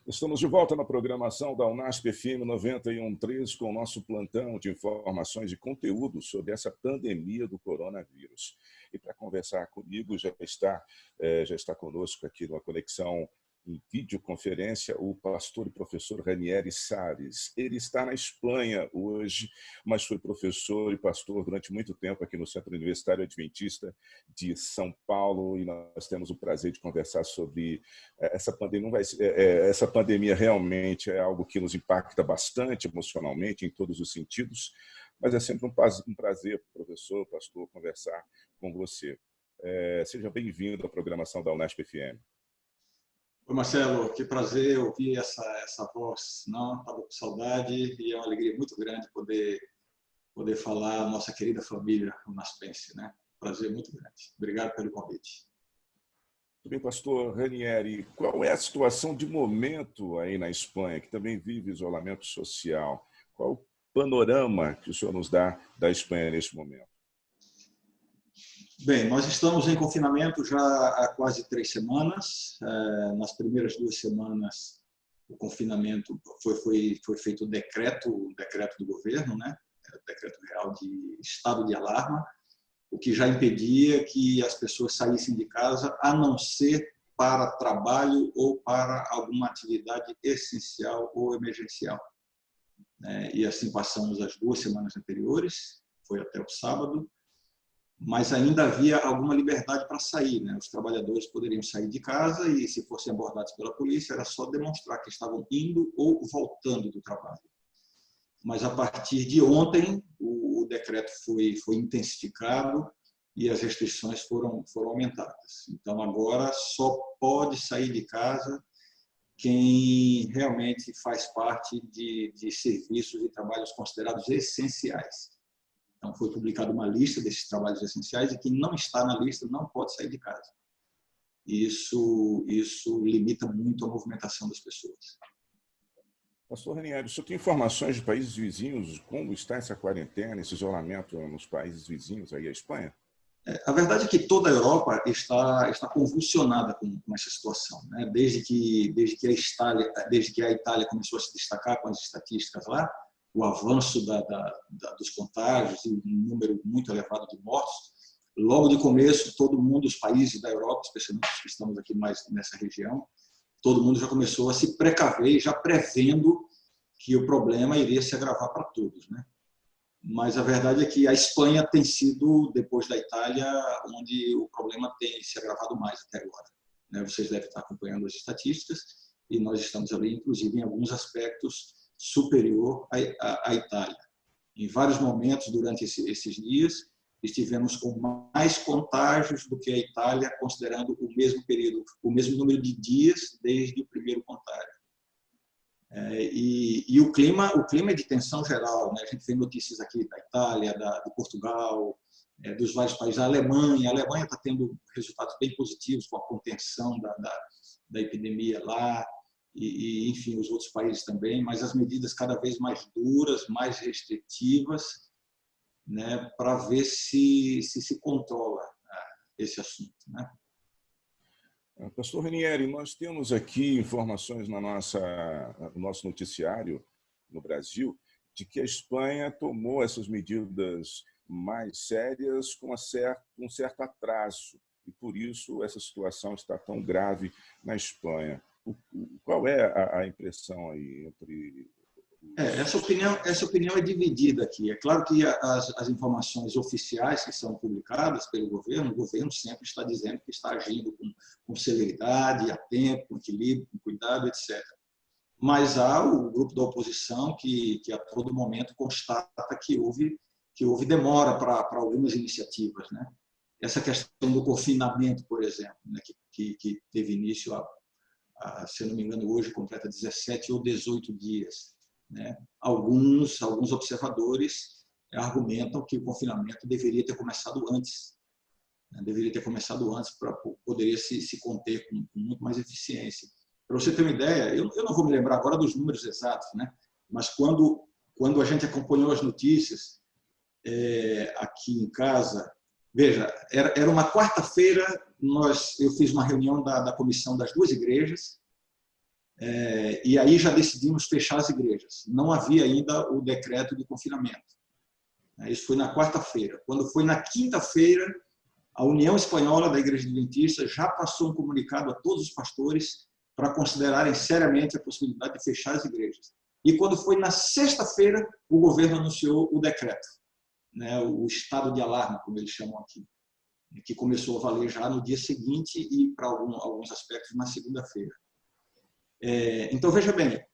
Estamos de volta na programação da Unasp FM 91.3 com o nosso plantão de informações e conteúdos sobre essa pandemia do coronavírus. E para conversar comigo já está conosco aqui numa conexão em videoconferência o pastor e professor Ranieri Salles. Ele está na Espanha hoje, mas foi professor e pastor durante muito tempo aqui no Centro Universitário Adventista de São Paulo, e nós temos o prazer de conversar sobre essa pandemia. Essa pandemia realmente é algo que nos impacta bastante emocionalmente, em todos os sentidos, mas é sempre um prazer, professor, pastor, conversar com você. Seja bem-vindo à programação da Unasp FM. Oi, Marcelo, que prazer ouvir essa voz. Não, estava com saudade e é uma alegria muito grande poder falar a nossa querida família unaspense, né? Prazer muito grande. Obrigado pelo convite. Tudo bem, pastor Ranieri, qual é a situação de momento aí na Espanha, que também vive isolamento social? Qual o panorama que o senhor nos dá da Espanha neste momento? Bem, nós estamos em confinamento já há quase 3 semanas. Nas primeiras 2 semanas, o confinamento foi feito o decreto do governo, né? O decreto real de estado de alarma, o que já impedia que as pessoas saíssem de casa, a não ser para trabalho ou para alguma atividade essencial ou emergencial. E assim passamos as 2 semanas anteriores, foi até o sábado, mas ainda havia alguma liberdade para sair, né? Os trabalhadores poderiam sair de casa e, se fossem abordados pela polícia, era só demonstrar que estavam indo ou voltando do trabalho. Mas, a partir de ontem, o decreto foi intensificado e as restrições foram aumentadas. Então, agora só pode sair de casa quem realmente faz parte de serviços e trabalhos considerados essenciais. Então, foi publicada uma lista desses trabalhos essenciais e quem não está na lista não pode sair de casa. Isso limita muito a movimentação das pessoas. Pastor Ranieri, o senhor tem informações de países vizinhos? Como está essa quarentena, esse isolamento nos países vizinhos aí à Espanha? A verdade é que toda a Europa está convulsionada com essa situação, né? Desde que a Itália começou a se destacar com as estatísticas lá, o avanço dos contágios e um número muito elevado de mortos. Logo de começo, todo mundo, os países da Europa, especialmente os que estamos aqui mais nessa região, todo mundo já começou a se precaver, já prevendo que o problema iria se agravar para todos, né? Mas a verdade é que a Espanha tem sido, depois da Itália, onde o problema tem se agravado mais até agora, né? Vocês devem estar acompanhando as estatísticas e nós estamos ali, inclusive, em alguns aspectos, superior à Itália. Em vários momentos, durante esses dias, estivemos com mais contágios do que a Itália, considerando o mesmo período, o mesmo número de dias desde o primeiro contágio. E o clima é de tensão geral, né? A gente vê notícias aqui da Itália, de Portugal, dos vários países. A Alemanha está tendo resultados bem positivos com a contenção da epidemia lá. E, enfim, os outros países também, mas as medidas cada vez mais duras, mais restritivas, né, para ver se controla esse assunto, né? Pastor Ranieri, nós temos aqui informações no nosso noticiário no Brasil de que a Espanha tomou essas medidas mais sérias com um certo atraso, e por isso essa situação está tão grave na Espanha. Qual é a impressão aí entre... Essa opinião é dividida aqui. É claro que as informações oficiais que são publicadas pelo governo, o governo sempre está dizendo que está agindo com celeridade, a tempo, com equilíbrio, com cuidado, etc. Mas há o grupo da oposição que a todo momento constata que houve demora para algumas iniciativas, né? Essa questão do confinamento, por exemplo, né, que teve início se eu não me engano, hoje completa 17 ou 18 dias. Né? Alguns observadores argumentam que o confinamento deveria ter começado antes. Né? Deveria ter começado antes para poderia se conter com muito mais eficiência. Para você ter uma ideia, eu não vou me lembrar agora dos números exatos, né? Mas quando a gente acompanhou as notícias aqui em casa, veja, era uma quarta-feira, eu fiz uma reunião da comissão das 2 igrejas, E aí já decidimos fechar as igrejas. Não havia ainda o decreto de confinamento. Isso foi na quarta-feira. Quando foi na quinta-feira, a União Espanhola da Igreja Adventista já passou um comunicado a todos os pastores para considerarem seriamente a possibilidade de fechar as igrejas. E quando foi na sexta-feira, o governo anunciou o decreto, o estado de alarma, como eles chamam aqui, que começou a valer já no dia seguinte e, para alguns aspectos, na segunda-feira. Então, veja bem,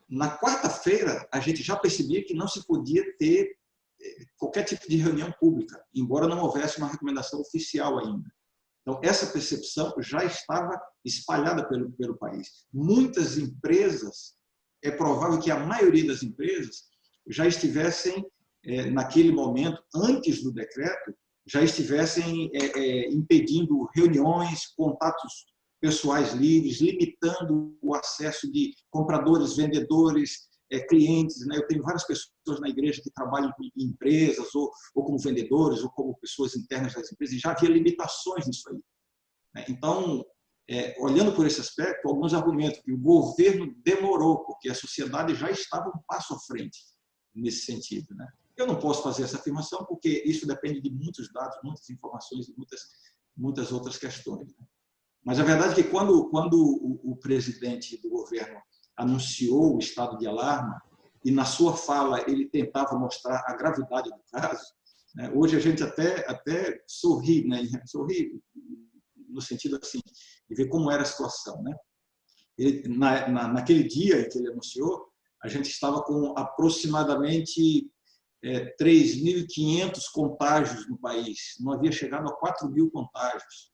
na quarta-feira, a gente já percebia que não se podia ter qualquer tipo de reunião pública, embora não houvesse uma recomendação oficial ainda. Então, essa percepção já estava espalhada pelo país. Muitas empresas, é provável que a maioria das empresas já estivessem, naquele momento, antes do decreto, já estivessem impedindo reuniões, contatos pessoais livres, limitando o acesso de compradores, vendedores, clientes. Eu tenho várias pessoas na igreja que trabalham em empresas, ou como vendedores, ou como pessoas internas das empresas, e já havia limitações nisso aí. Então, olhando por esse aspecto, alguns argumentos que o governo demorou, porque a sociedade já estava um passo à frente nesse sentido. Eu não posso fazer essa afirmação, porque isso depende de muitos dados, muitas informações e muitas outras questões. Mas a verdade é que quando o presidente do governo anunciou o estado de alarma, e na sua fala ele tentava mostrar a gravidade do caso, hoje a gente até sorri, sorri no sentido assim, de ver como era a situação. Naquele dia em que ele anunciou, a gente estava com aproximadamente 3.500 contágios no país, não havia chegado a 4.000 contágios.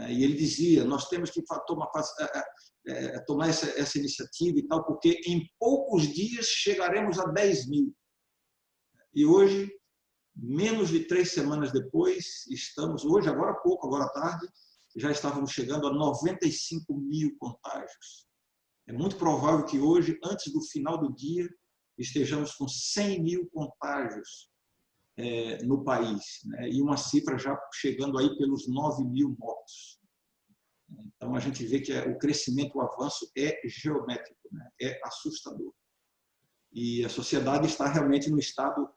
E ele dizia, nós temos que tomar essa iniciativa e tal, porque em poucos dias chegaremos a 10.000. E hoje, menos de 3 semanas depois, agora há pouco, agora à tarde, já estávamos chegando a 95.000 contágios. É muito provável que hoje, antes do final do dia, estejamos com 100.000 contágios no país, e uma cifra já chegando aí pelos 9.000 mortos. Então, a gente vê que o crescimento, o avanço é geométrico, é assustador. E a sociedade está realmente no estado...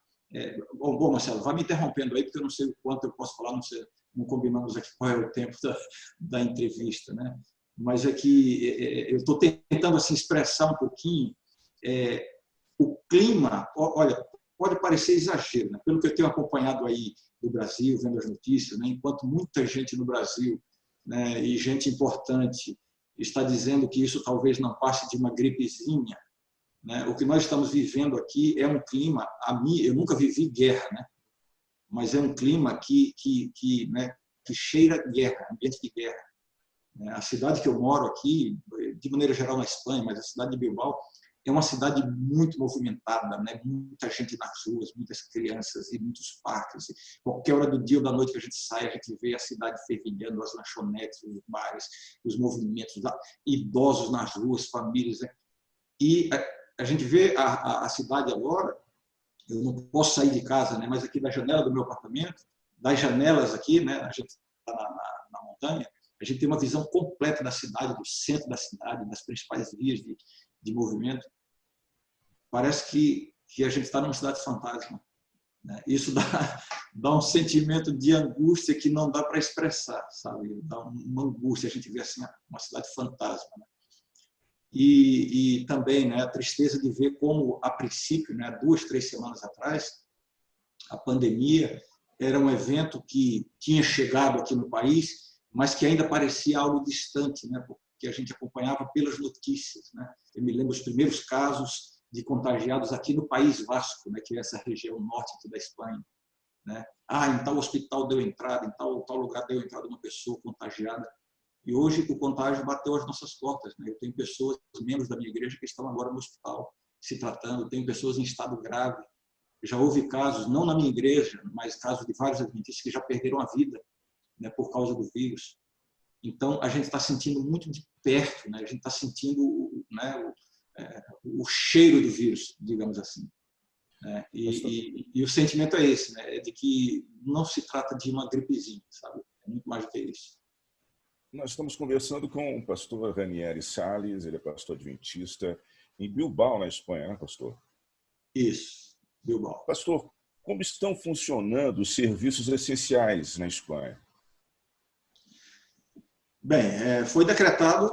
Bom, Marcelo, vai me interrompendo aí, porque eu não sei o quanto eu posso falar, não combinamos aqui qual é o tempo da entrevista. Mas é que eu estou tentando assim, expressar um pouquinho o clima. Olha, pode parecer exagero, pelo que eu tenho acompanhado aí do Brasil, vendo as notícias, enquanto muita gente no Brasil, e gente importante está dizendo que isso talvez não passe de uma gripezinha, o que nós estamos vivendo aqui é um clima, eu nunca vivi guerra, mas é um clima que cheira guerra, ambiente de guerra. A cidade que eu moro aqui, de maneira geral na Espanha, mas a cidade de Bilbao, é uma cidade muito movimentada, muita gente nas ruas, muitas crianças e muitos parques. Qualquer hora do dia ou da noite que a gente sai, a gente vê a cidade fervilhando, as lanchonetes, os bares, os movimentos, idosos nas ruas, famílias. E a gente vê a cidade agora, eu não posso sair de casa, mas aqui da janela do meu apartamento, das janelas aqui, a gente está na montanha, a gente tem uma visão completa da cidade, do centro da cidade, das principais vias de movimento. Parece que a gente está numa cidade fantasma. Isso dá um sentimento de angústia que não dá para expressar, sabe? Dá uma angústia, a gente vê assim, uma cidade fantasma. E também a tristeza de ver como, a princípio, 2, 3 semanas atrás, a pandemia era um evento que tinha chegado aqui no país, mas que ainda parecia algo distante, porque a gente acompanhava pelas notícias. Eu me lembro dos primeiros casos de contagiados aqui no País Vasco, que é essa região norte aqui da Espanha. Em tal hospital deu entrada, em tal lugar deu entrada uma pessoa contagiada. E hoje o contágio bateu às nossas portas. Eu tenho pessoas, membros da minha igreja, que estão agora no hospital se tratando, tenho pessoas em estado grave. Já houve casos, não na minha igreja, mas casos de vários adventistas que já perderam a vida por causa do vírus. Então, a gente está sentindo muito de perto, a gente está sentindo o cheiro do vírus, digamos assim. E o sentimento é esse, é de que não se trata de uma gripezinha, sabe? É muito mais do que isso. Nós estamos conversando com o pastor Ranieri Salles, ele é pastor adventista em Bilbao, na Espanha, né, pastor? Isso, Bilbao. Pastor, como estão funcionando os serviços essenciais na Espanha? Bem, foi decretado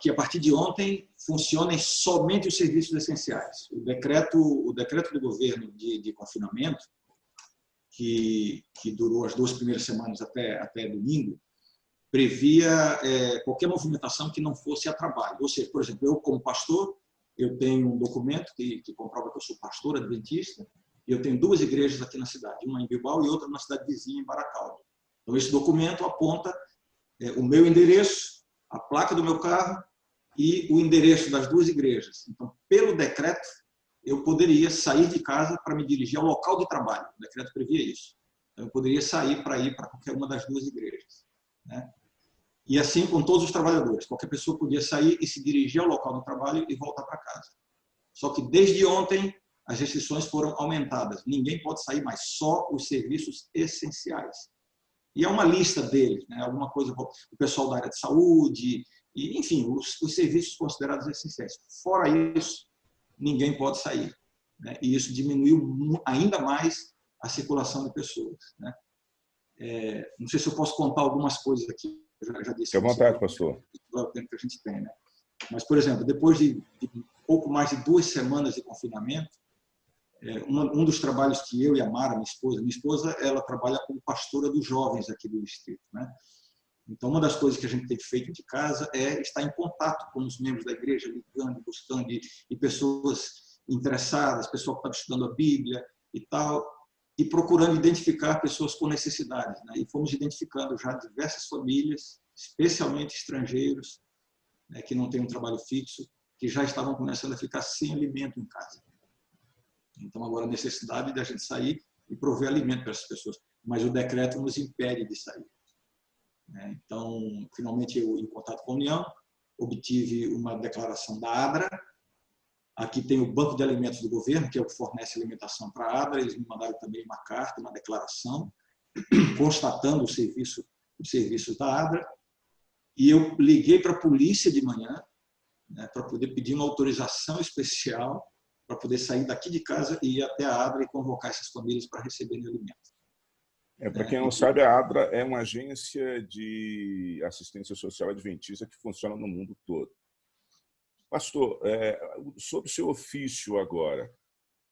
que a partir de ontem funcionem somente os serviços essenciais. O decreto do governo de confinamento, que durou as 2 primeiras semanas até domingo, previa qualquer movimentação que não fosse a trabalho. Ou seja, por exemplo, eu como pastor, eu tenho um documento que comprova que eu sou pastor adventista, e eu tenho 2 igrejas aqui na cidade, uma em Bilbao e outra na cidade vizinha, em Baracaldo. Então, esse documento aponta o meu endereço, a placa do meu carro e o endereço das 2 igrejas. Então, pelo decreto, eu poderia sair de casa para me dirigir ao local de trabalho. O decreto previa isso. Então, eu poderia sair para ir para qualquer uma das 2 igrejas, né? E assim com todos os trabalhadores. Qualquer pessoa podia sair e se dirigir ao local do trabalho e voltar para casa. Só que desde ontem as restrições foram aumentadas. Ninguém pode sair mais, só os serviços essenciais. E é uma lista deles, né? Alguma coisa, o pessoal da área de saúde, e, enfim, os serviços considerados essenciais. Fora isso, ninguém pode sair, né? E isso diminuiu ainda mais a circulação de pessoas, né? Não sei se eu posso contar algumas coisas aqui. Eu já disse. Fique à vontade, pastor. O tempo que a gente tem, né? Mas, por exemplo, depois de pouco mais de 2 semanas de confinamento, um dos trabalhos que eu e a Mara, minha esposa, ela trabalha como pastora dos jovens aqui do distrito, né? Então, uma das coisas que a gente tem feito de casa é estar em contato com os membros da igreja, ligando, buscando, e pessoas interessadas, pessoal que está estudando a Bíblia e tal, e procurando identificar pessoas com necessidades, né? E fomos identificando já diversas famílias, especialmente estrangeiros, né, que não têm um trabalho fixo, que já estavam começando a ficar sem alimento em casa. Então, agora a necessidade de a gente sair e prover alimento para essas pessoas. Mas o decreto nos impede de sair. Então, finalmente, eu, em contato com a União, obtive uma declaração da ADRA. Aqui tem o Banco de Alimentos do Governo, que é o que fornece alimentação para a ADRA. Eles me mandaram também uma carta, uma declaração, constatando os serviços da ADRA. E eu liguei para a polícia de manhã, né, para poder pedir uma autorização especial para poder sair daqui de casa e ir até a ADRA e convocar essas famílias para receberem alimento. Para quem não sabe, a ADRA é uma agência de assistência social adventista que funciona no mundo todo. Pastor, sobre o seu ofício agora,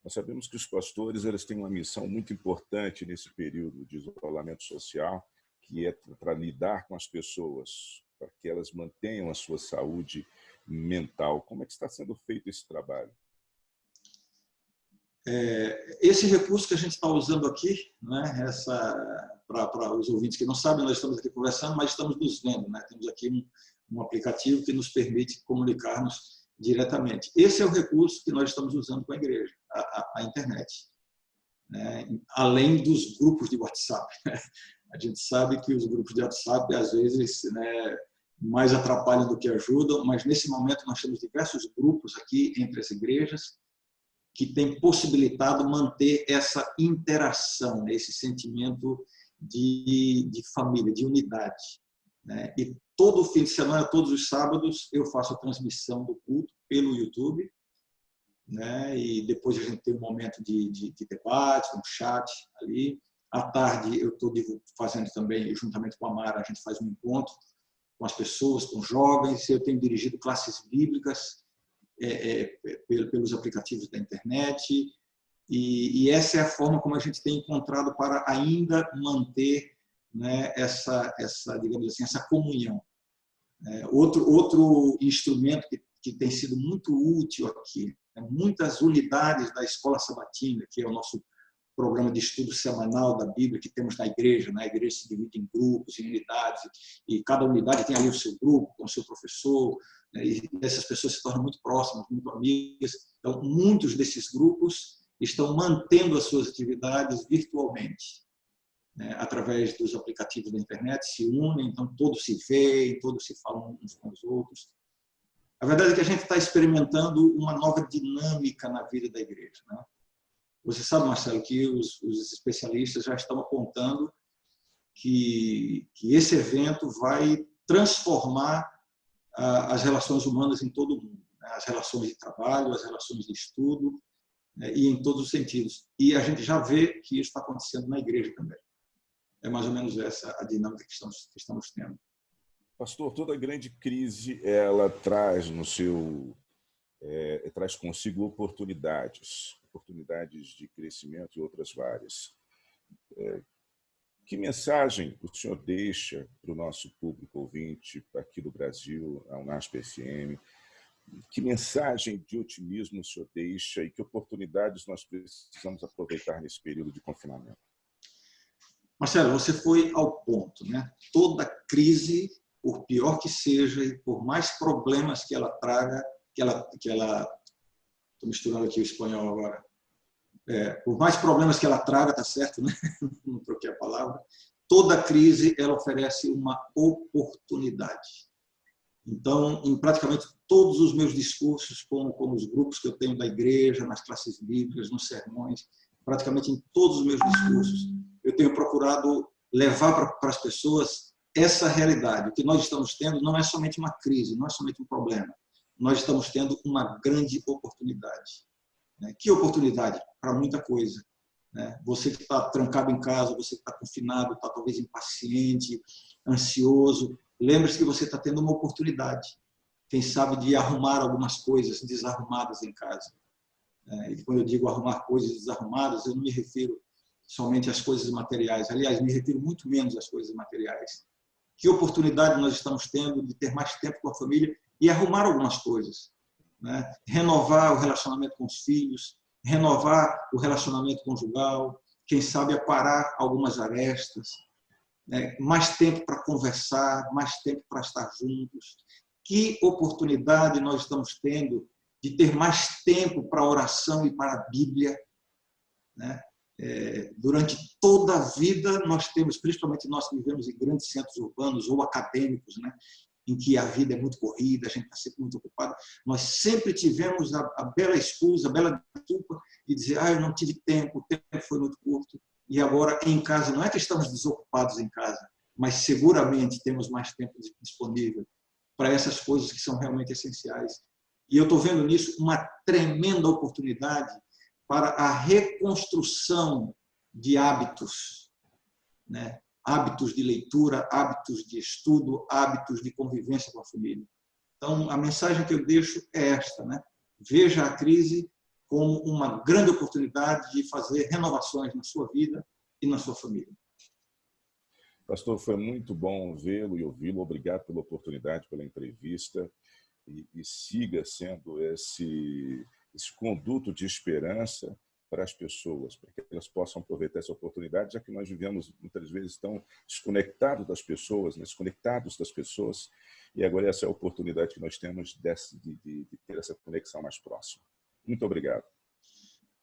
nós sabemos que os pastores eles têm uma missão muito importante nesse período de isolamento social, que é para lidar com as pessoas, para que elas mantenham a sua saúde mental. Como é que está sendo feito esse trabalho? Esse recurso que a gente está usando aqui, né, para os ouvintes que não sabem, nós estamos aqui conversando, mas estamos nos vendo, né? Temos aqui um aplicativo que nos permite comunicarmos diretamente. Esse é o recurso que nós estamos usando com a igreja, a internet, né? Além dos grupos de WhatsApp. A gente sabe que os grupos de WhatsApp, às vezes, né, mais atrapalham do que ajudam, mas nesse momento nós temos diversos grupos aqui entre as igrejas que têm possibilitado manter essa interação, né, esse sentimento de família, de unidade, né? E todo fim de semana, todos os sábados, eu faço a transmissão do culto pelo YouTube, né? E depois a gente tem um momento de debate, um chat ali. À tarde, eu estou fazendo também, juntamente com a Mara, a gente faz um encontro com as pessoas, com jovens. Eu tenho dirigido classes bíblicas pelos aplicativos da internet. E essa é a forma como a gente tem encontrado para ainda manter, né, digamos assim, essa comunhão. Outro instrumento que tem sido muito útil aqui, muitas unidades da Escola Sabatina, que é o nosso programa de estudo semanal da Bíblia que temos na igreja, né? A igreja se divide em grupos, em unidades, e cada unidade tem ali o seu grupo, com o seu professor, né? E essas pessoas se tornam muito próximas, muito amigas. Então, muitos desses grupos estão mantendo as suas atividades virtualmente, né? Através dos aplicativos da internet, se unem, então todos se veem, todos se falam uns com os outros. A verdade é que a gente está experimentando uma nova dinâmica na vida da igreja, né? Você sabe, Marcelo, que os especialistas já estão apontando que esse evento vai transformar as relações humanas em todo o mundo, né? As relações de trabalho, as relações de estudo, né? E em todos os sentidos. E a gente já vê que isso está acontecendo na igreja também. É mais ou menos essa a dinâmica que estamos tendo. Pastor, toda grande crise ela traz traz consigo oportunidades de crescimento e outras várias. Que mensagem o senhor deixa para o nosso público ouvinte aqui do Brasil, a UNASP-FM? Que mensagem de otimismo o senhor deixa e que oportunidades nós precisamos aproveitar nesse período de confinamento? Marcelo, você foi ao ponto, né? Toda crise, por pior que seja e por mais problemas que ela traga, estou misturando aqui o espanhol agora, por mais problemas que ela traga, tá certo, né? Não troquei a palavra. Toda crise ela oferece uma oportunidade. Então, em praticamente todos os meus discursos, como os grupos que eu tenho da igreja, nas classes bíblicas, nos sermões, praticamente em todos os meus discursos, eu tenho procurado levar para as pessoas essa realidade. O que nós estamos tendo não é somente uma crise, não é somente um problema. Nós estamos tendo uma grande oportunidade. Que oportunidade? Para muita coisa. Você que está trancado em casa, você que está confinado, está talvez impaciente, ansioso, lembre-se que você está tendo uma oportunidade, quem sabe, de arrumar algumas coisas desarrumadas em casa. E quando eu digo arrumar coisas desarrumadas, eu não me refiro somente às coisas materiais. Aliás, me refiro muito menos às coisas materiais. Que oportunidade nós estamos tendo de ter mais tempo com a família e arrumar algumas coisas. Renovar o relacionamento com os filhos, renovar o relacionamento conjugal, quem sabe aparar algumas arestas, mais tempo para conversar, mais tempo para estar juntos. Que oportunidade nós estamos tendo de ter mais tempo para a oração e para a Bíblia. Durante toda a vida nós temos, principalmente nós que vivemos em grandes centros urbanos ou acadêmicos, em que a vida é muito corrida, a gente está sempre muito ocupado, nós sempre tivemos a bela excusa, a bela desculpa de dizer, eu não tive tempo, o tempo foi muito curto, e agora em casa, não é que estamos desocupados em casa, mas seguramente temos mais tempo disponível para essas coisas que são realmente essenciais. E eu estou vendo nisso uma tremenda oportunidade para a reconstrução de hábitos, hábitos de leitura, hábitos de estudo, hábitos de convivência com a família. Então, a mensagem que eu deixo é esta, Veja a crise como uma grande oportunidade de fazer renovações na sua vida e na sua família. Pastor, foi muito bom vê-lo e ouvi-lo. Obrigado pela oportunidade, pela entrevista. E siga sendo esse conduto de esperança para as pessoas, para que elas possam aproveitar essa oportunidade, já que nós vivemos muitas vezes tão desconectados das pessoas, e agora essa é a oportunidade que nós temos de ter essa conexão mais próxima. Muito obrigado.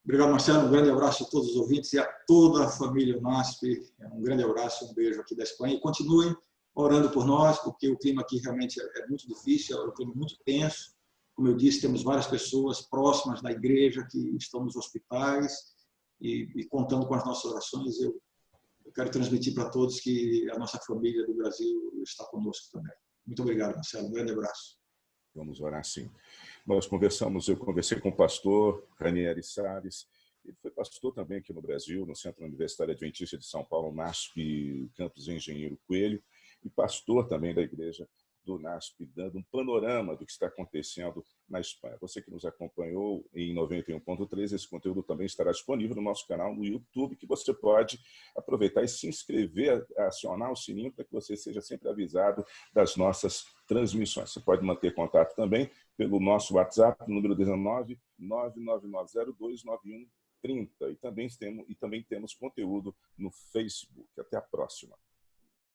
Obrigado, Marcelo. Um grande abraço a todos os ouvintes e a toda a família UNASP. Um grande abraço, um beijo aqui da Espanha. E continuem orando por nós, porque o clima aqui realmente é muito difícil, é um clima muito tenso. Como eu disse, temos várias pessoas próximas da igreja que estão nos hospitais e contando com as nossas orações, eu quero transmitir para todos que a nossa família do Brasil está conosco também. Muito obrigado, Marcelo. Um grande abraço. Vamos orar sim. Eu conversei com o pastor Ranieri Salles, ele foi pastor também aqui no Brasil, no Centro Universitário Adventista de São Paulo, NASP, Campus Engenheiro Coelho, e pastor também da igreja do NASP, dando um panorama do que está acontecendo na Espanha. Você que nos acompanhou em 91.3, esse conteúdo também estará disponível no nosso canal no YouTube, que você pode aproveitar e se inscrever, acionar o sininho para que você seja sempre avisado das nossas transmissões. Você pode manter contato também pelo nosso WhatsApp, número 19 99902 9130. E também temos conteúdo no Facebook. Até a próxima.